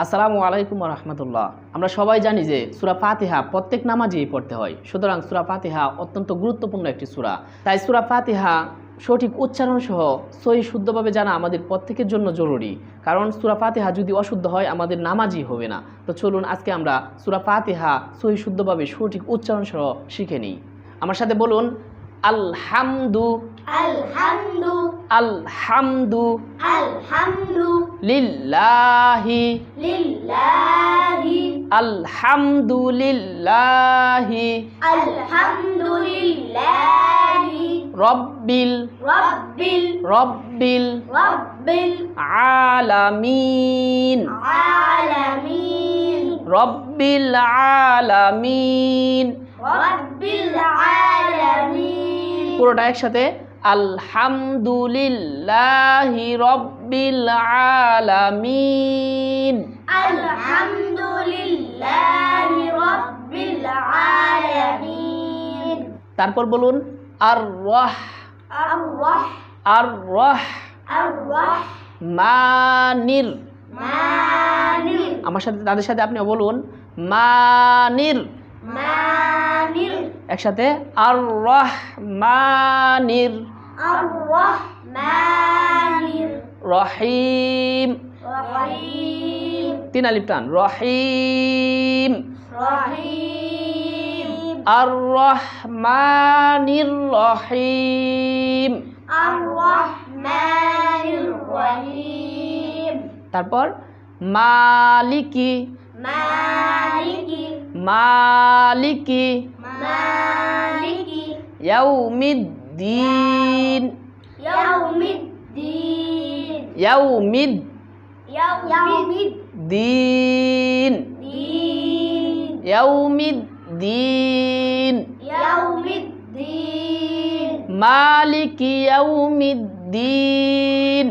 আসসালামু আলাইকুম ওয়া রাহমাতুল্লাহ। আমরা সবাই জানি যে সূরা ফাতিহা প্রত্যেক নামাজেই পড়তে হয়। সুতরাং সূরা ফাতিহা অত্যন্ত গুরুত্বপূর্ণ একটি সূরা। তাই সূরা ফাতিহা সঠিক উচ্চারণ সহ সহি শুদ্ধভাবে জানা আমাদের প্রত্যেকের জন্য জরুরি। কারণ সূরা ফাতিহা যদি অশুদ্ধ হয় আমাদের নামাজই হবে না। তো চলুন আজকে আমরা সূরা ফাতিহা সহি শুদ্ধভাবে সঠিক উচ্চারণ সহ শিখে নিই। আমার সাথে বলুন আলহামদু আলহামদু আলহামদু আলহামদু লিল্লাহি লিল্লাহি আলহামদুলিল্লাহি আলহামদুলিল্লাহি রব্বিল রাব্বিল রব্বিল রাব্বিল আলামিন আলামিন রব্বিল আলামিন। রাব্বিল আলামিন পুরোটা একসাথে আলহামদুলিল্লাহি রব্বিল আলামিন আলহামদুলিল্লাহি রাব্বিল আলামিন। তারপর বলুন আর রাহ আর-রাহ আর রাহ আর-রাহ মানির। মানির আমার সাথে তাদের সাথে আপনি বলুন মানির। মানির একসাথে আর রহমানির আর-রাহমানির রহিম। রহিম তিন আলিফ টান রহিম রহিম আর রহমানির রহিম। আর-রাহমানির রহিম। তারপর মালিকি মালিকি মালিকি মালিকি ইয়াউমিদ্দিন ইয়াউমিদ্দিন ইয়াউমিদ্দিন ইয়াউমিদ্দিন ইয়াউমিদ্দিন ইয়াউমিদ্দিন মালিকি ইয়াউমিদ্দিন।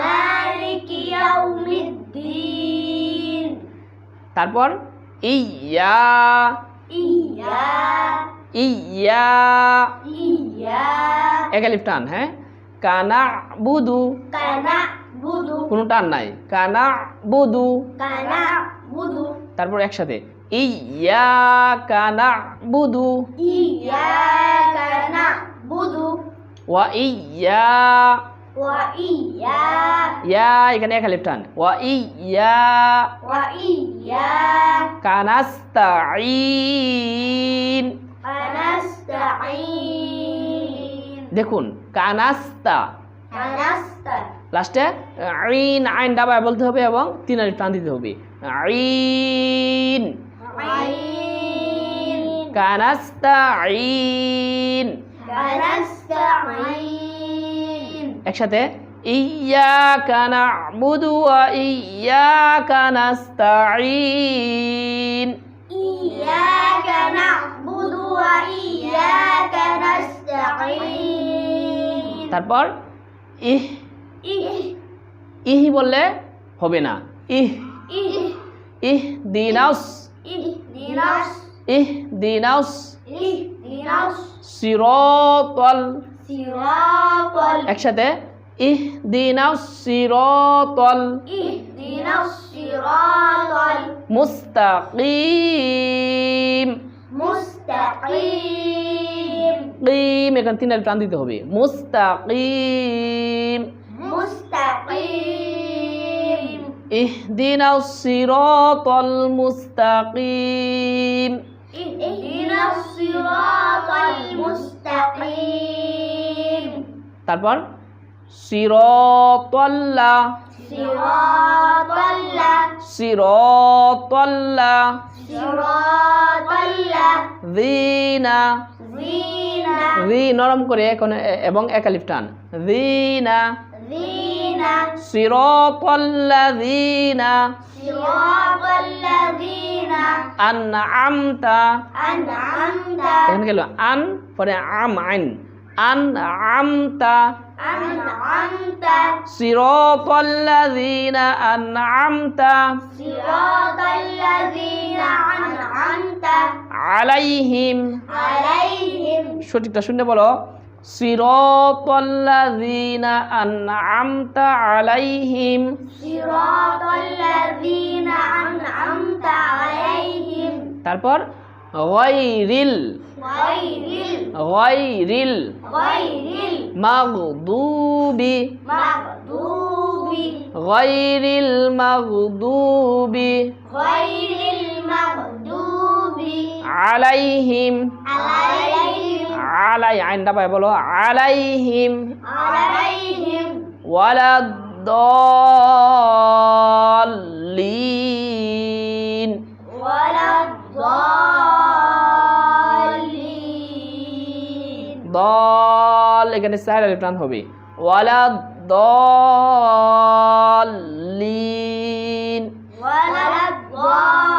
মালিকি ইয়াউমিদ্দিন। তারপর ইয়া ইয়া ইয়া ইয়া এক আলিফ টান, হ্যাঁ কানা বুদু কানাবুদু কোনো টান নাই কানা বুদু। কানাবুদু তারপর একসাথে ইয়া কানা বুদু ইয়াকা না'বুদু ওয়া ইয়া ওয়া ইয়া ইয়া এখানে এক আলিফ টান ওয়া ইয়া কানাস্তাঈন। নাস্তাঈন। দেখুন কানাস্তা নাস্তা লাস্টে আইন আইন ডাবায় বলতে হবে এবং তিন আলিফ টান দিতে হবে আইন আইন কানাস্তাঈন। নাস্তাঈন। একসাথে ইয়াকা না'বুদু ওয়া ইয়াকা নাস্তাঈন। ইয়াকা না'বুদু ওয়া ইয়াকা নাস্তাঈন। তারপর ইহ ইহ ইহি বললে হবে না ইহ ইহ ইহ দিনাস ইহদিনাস ইহ দিনাস ইহদিনাস সিরাতাল। সিরাতাল একসাথে ইহ দিনাস সিরাতাল ইহদিনাস সিরাতাল মুস্তাকিম। মুস্তাকিম। কিম এখানে তিন আলিফ টান দিতে হবে মুস্তাকিম। মুস্তাকিম। ইহদিনাস সিরাতাল মুস্তাকিম। ইহদিনাস সিরাতাল মুস্তাকিম। তারপর সিরাতাল্লাহ সিরাতাল্লাহ সিরাতাল্লাহ সিরাতাল্লাহ যিনা যিনা জি নরম করে এখন এবং এক আলিফ টান যিনা যিনা সিরাতাল্লাযীনা সিরাতাল্লাযীনা আনআমতা। আনআমতা এখানে গেল আন পরে আম আইন আনআমতা আনআমতা সিরাতাল্লাযীনা আনআমতা সিরাতাল্লাযীনা আনআমতা আলাইহিম। আলাইহিম সঠিকটা শুনে বলো সিরাতাল্লাযীনা আনআমতা আলাইহিম সিরাতাল্লাযীনা তারপর গায়রিল غير গায়রিল غير মাগদুবি المغضوب গায়রিল মাগদুবি غير المغضوب আলাইহিম عليهم আলাই আইন দাবায় বলো আলাইহিম عليهم ওয়ালাদ-দাল্লিন ولا الضالين দল এখানে চার আলিফ টান হবে ওয়ালাদ-দাল্লিন ولا الضالين